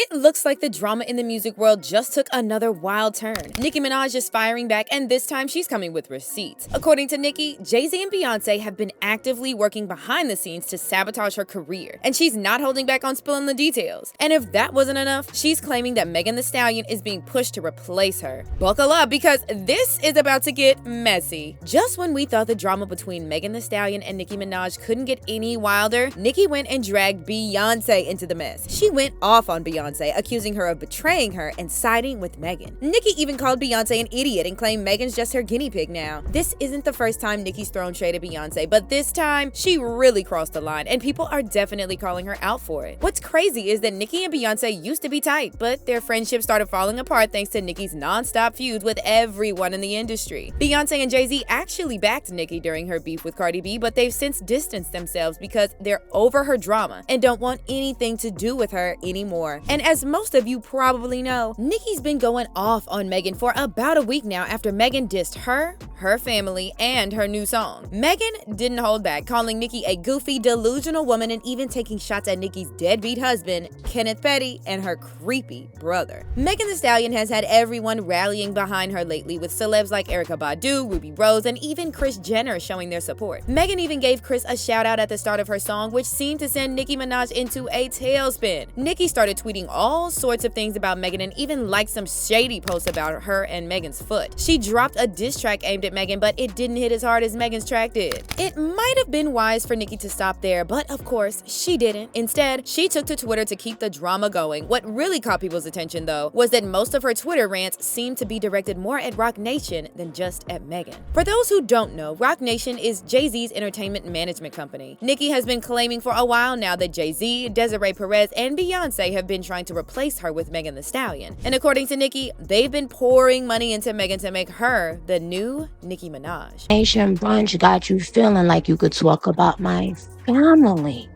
It looks like the drama in the music world just took another wild turn. Nicki Minaj is firing back, and this time she's coming with receipts. According to Nicki, Jay-Z and Beyonce have been actively working behind the scenes to sabotage her career, and she's not holding back on spilling the details. And if that wasn't enough, she's claiming that Megan Thee Stallion is being pushed to replace her. Buckle up, because this is about to get messy. Just when we thought the drama between Megan Thee Stallion and Nicki Minaj couldn't get any wilder, Nicki went and dragged Beyonce into the mess. She went off on Beyonce, accusing her of betraying her and siding with Megan. Nicki even called Beyonce an idiot and claimed Megan's just her guinea pig now. This isn't the first time Nicki's thrown shade at Beyonce, but this time, she really crossed the line, and people are definitely calling her out for it. What's crazy is that Nicki and Beyonce used to be tight, but their friendship started falling apart thanks to Nicki's non-stop feuds with everyone in the industry. Beyonce and Jay-Z actually backed Nicki during her beef with Cardi B, but they've since distanced themselves because they're over her drama and don't want anything to do with her anymore. And as most of you probably know, Nicki's been going off on Megan for about a week now after Megan dissed her family, and her new song. Megan didn't hold back, calling Nicki a goofy, delusional woman and even taking shots at Nicki's deadbeat husband, Kenneth Petty, and her creepy brother. Megan Thee Stallion has had everyone rallying behind her lately, with celebs like Erykah Badu, Ruby Rose, and even Kris Jenner showing their support. Megan even gave Kris a shout out at the start of her song, which seemed to send Nicki Minaj into a tailspin. Nicki started tweeting all sorts of things about Megan and even liked some shady posts about her and Megan's foot. She dropped a diss track aimed at Megan, but it didn't hit as hard as Megan's track did. It might have been wise for Nicki to stop there, but of course, she didn't. Instead, she took to Twitter to keep the drama going. What really caught people's attention, though, was that most of her Twitter rants seemed to be directed more at Roc Nation than just at Megan. For those who don't know, Roc Nation is Jay-Z's entertainment management company. Nicki has been claiming for a while now that Jay-Z, Desiree Perez, and Beyonce have been trying to replace her with Megan Thee Stallion. And according to Nicki, they've been pouring money into Megan to make her the new Nicki Minaj. Nation brunch got you feeling like you could talk about my family.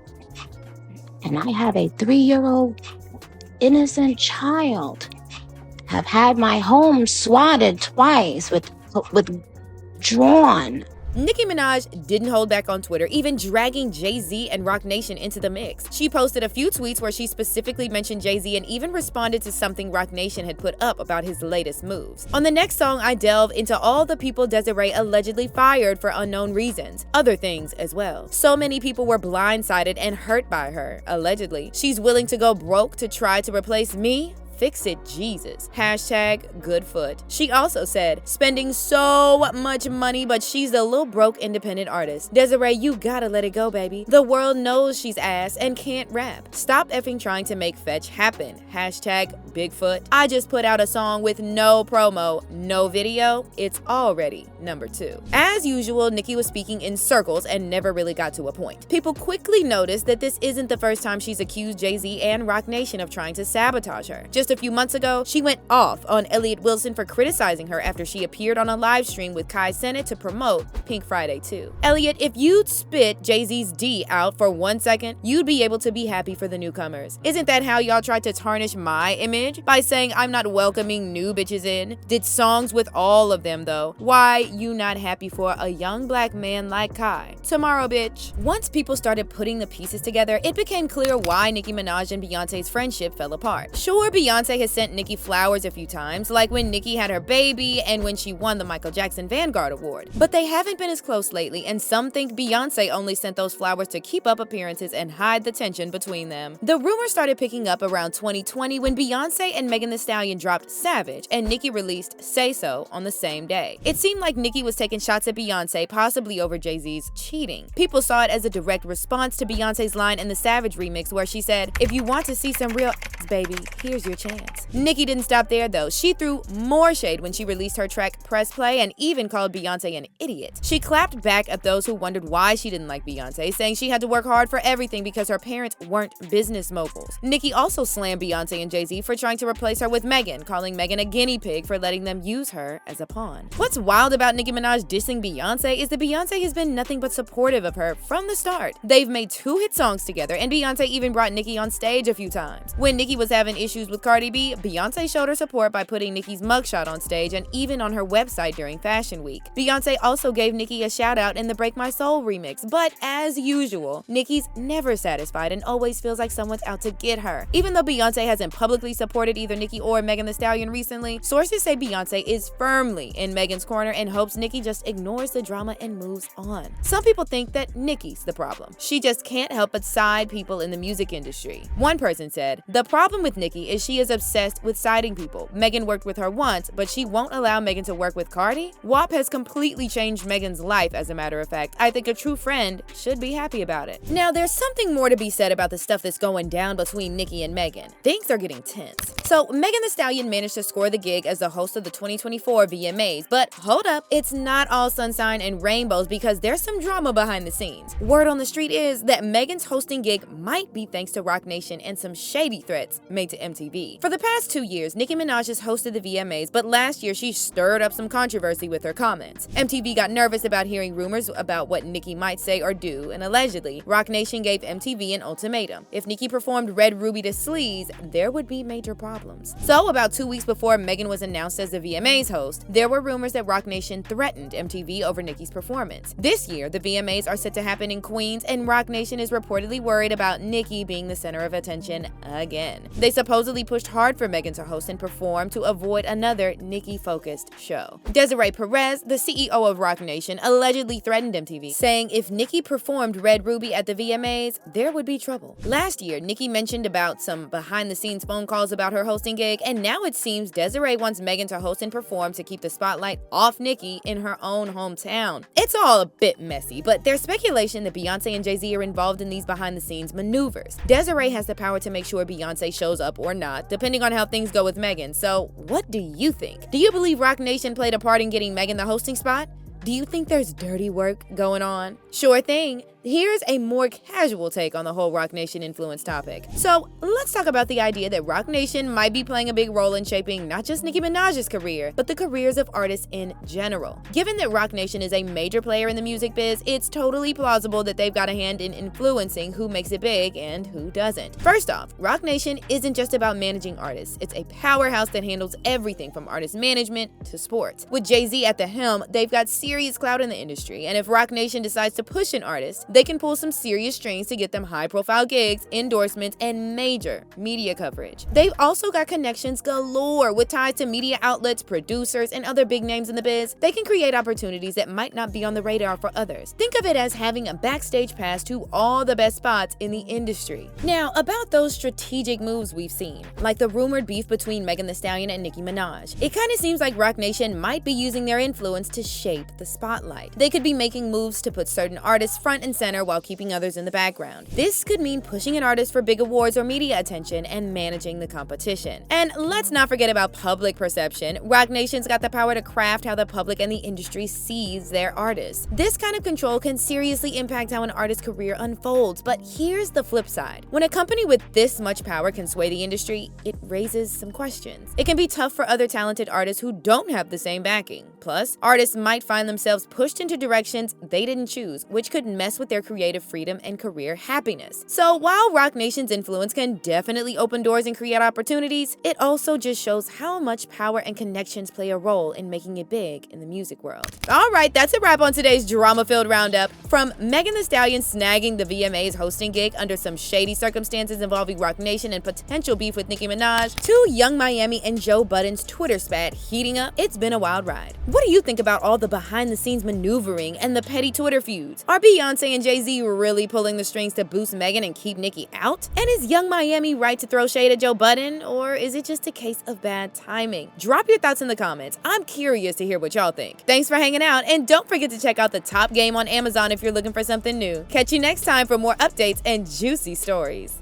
And I have a 3-year-old innocent child. Have had my home swatted twice with drawn. Nicki Minaj didn't hold back on Twitter, even dragging Jay-Z and Roc Nation into the mix. She posted a few tweets where she specifically mentioned Jay-Z and even responded to something Roc Nation had put up about his latest moves. On the next song, I delve into all the people Desiree allegedly fired for unknown reasons, other things as well. So many people were blindsided and hurt by her, allegedly. She's willing to go broke to try to replace me? Fix it, Jesus. #Goodfoot. She also said, spending so much money, but she's a little broke independent artist. Desiree, you gotta let it go, baby. The world knows she's ass and can't rap. Stop effing trying to make fetch happen. #Bigfoot. I just put out a song with no promo, no video. It's already #2. As usual, Nicki was speaking in circles and never really got to a point. People quickly noticed that this isn't the first time she's accused Jay-Z and Roc Nation of trying to sabotage her. Just a few months ago, she went off on Elliot Wilson for criticizing her after she appeared on a live stream with Kai Cenat to promote Pink Friday 2. Elliot, if you'd spit Jay-Z's D out for 1 second, you'd be able to be happy for the newcomers. Isn't that how y'all tried to tarnish my image? By saying I'm not welcoming new bitches in? Did songs with all of them though. Why you not happy for a young black man like Kai? Tomorrow, bitch. Once people started putting the pieces together, it became clear why Nicki Minaj and Beyonce's friendship fell apart. Sure, Beyonce has sent Nicki flowers a few times, like when Nicki had her baby and when she won the Michael Jackson Vanguard Award. But they haven't been as close lately, and some think Beyonce only sent those flowers to keep up appearances and hide the tension between them. The rumor started picking up around 2020 when Beyonce and Megan Thee Stallion dropped Savage and Nicki released Say So on the same day. It seemed like Nicki was taking shots at Beyonce, possibly over Jay-Z's cheating. People saw it as a direct response to Beyonce's line in the Savage remix where she said, "If you want to see some real baby, here's your chance." Nicki didn't stop there though. She threw more shade when she released her track Press Play and even called Beyonce an idiot. She clapped back at those who wondered why she didn't like Beyonce, saying she had to work hard for everything because her parents weren't business moguls. Nicki also slammed Beyonce and Jay-Z for trying to replace her with Megan, calling Megan a guinea pig for letting them use her as a pawn. What's wild about Nicki Minaj dissing Beyonce is that Beyonce has been nothing but supportive of her from the start. They've made 2 hit songs together, and Beyonce even brought Nicki on stage a few times. When Nicki was having issues with Cardi Cardi B, Beyonce showed her support by putting Nicki's mugshot on stage and even on her website during Fashion Week. Beyonce also gave Nicki a shout out in the Break My Soul remix, but as usual, Nicki's never satisfied and always feels like someone's out to get her. Even though Beyonce hasn't publicly supported either Nicki or Megan Thee Stallion recently, sources say Beyonce is firmly in Megan's corner and hopes Nicki just ignores the drama and moves on. Some people think that Nicki's the problem. She just can't help but side people in the music industry. One person said, "The problem with Nicki is she is obsessed with siding people. Megan worked with her once, but she won't allow Megan to work with Cardi? WAP has completely changed Megan's life, as a matter of fact. I think a true friend should be happy about it." Now, there's something more to be said about the stuff that's going down between Nicki and Megan. Things are getting tense. So, Megan Thee Stallion managed to score the gig as the host of the 2024 VMAs, but hold up, it's not all sunshine and rainbows because there's some drama behind the scenes. Word on the street is that Megan's hosting gig might be thanks to Roc Nation and some shady threats made to MTV. For the past 2 years, Nicki Minaj has hosted the VMAs, but last year she stirred up some controversy with her comments. MTV got nervous about hearing rumors about what Nicki might say or do, and allegedly, Roc Nation gave MTV an ultimatum. If Nicki performed Red Ruby to sleaze, there would be major problems. So, about 2 weeks before Megan was announced as the VMAs host, there were rumors that Roc Nation threatened MTV over Nicki's performance. This year, the VMAs are set to happen in Queens, and Roc Nation is reportedly worried about Nicki being the center of attention again. They supposedly pushed hard for Megan to host and perform to avoid another Nicki-focused show. Desiree Perez, the CEO of Roc Nation, allegedly threatened MTV, saying if Nicki performed Red Ruby at the VMAs, there would be trouble. Last year, Nicki mentioned about some behind-the-scenes phone calls about her hosting gig, and now it seems Desiree wants Megan to host and perform to keep the spotlight off Nicki in her own hometown. It's all a bit messy, but there's speculation that Beyonce and Jay-Z are involved in these behind-the-scenes maneuvers. Desiree has the power to make sure Beyonce shows up or not, depending on how things go with Megan. So, what do you think? Do you believe Roc Nation played a part in getting Megan the hosting spot? Do you think there's dirty work going on? Sure thing. Here's a more casual take on the whole Roc Nation influence topic. So let's talk about the idea that Roc Nation might be playing a big role in shaping not just Nicki Minaj's career, but the careers of artists in general. Given that Roc Nation is a major player in the music biz, it's totally plausible that they've got a hand in influencing who makes it big and who doesn't. First off, Roc Nation isn't just about managing artists. It's a powerhouse that handles everything from artist management to sports. With Jay-Z at the helm, they've got serious clout in the industry, and if Roc Nation decides to push an artist, they can pull some serious strings to get them high-profile gigs, endorsements, and major media coverage. They've also got connections galore with ties to media outlets, producers, and other big names in the biz. They can create opportunities that might not be on the radar for others. Think of it as having a backstage pass to all the best spots in the industry. Now, about those strategic moves we've seen, like the rumored beef between Megan Thee Stallion and Nicki Minaj, it kind of seems like Roc Nation might be using their influence to shape the spotlight. They could be making moves to put certain artists front and center while keeping others in the background. This could mean pushing an artist for big awards or media attention and managing the competition. And let's not forget about public perception. Roc Nation's got the power to craft how the public and the industry sees their artists. This kind of control can seriously impact how an artist's career unfolds, but here's the flip side. When a company with this much power can sway the industry, it raises some questions. It can be tough for other talented artists who don't have the same backing. Plus, artists might find themselves pushed into directions they didn't choose, which could mess with their creative freedom and career happiness. So while Roc Nation's influence can definitely open doors and create opportunities, it also just shows how much power and connections play a role in making it big in the music world. Alright, that's a wrap on today's drama-filled roundup. From Megan Thee Stallion snagging the VMAs hosting gig under some shady circumstances involving Roc Nation and potential beef with Nicki Minaj, to Young Miami and Joe Budden's Twitter spat heating up, it's been a wild ride. What do you think about all the behind-the-scenes maneuvering and the petty Twitter feuds? Are Beyonce and Jay-Z really pulling the strings to boost Megan and keep Nicki out? And is Young Miami right to throw shade at Joe Budden, or is it just a case of bad timing? Drop your thoughts in the comments. I'm curious to hear what y'all think. Thanks for hanging out, and don't forget to check out The Top Game on Amazon if you're looking for something new. Catch you next time for more updates and juicy stories.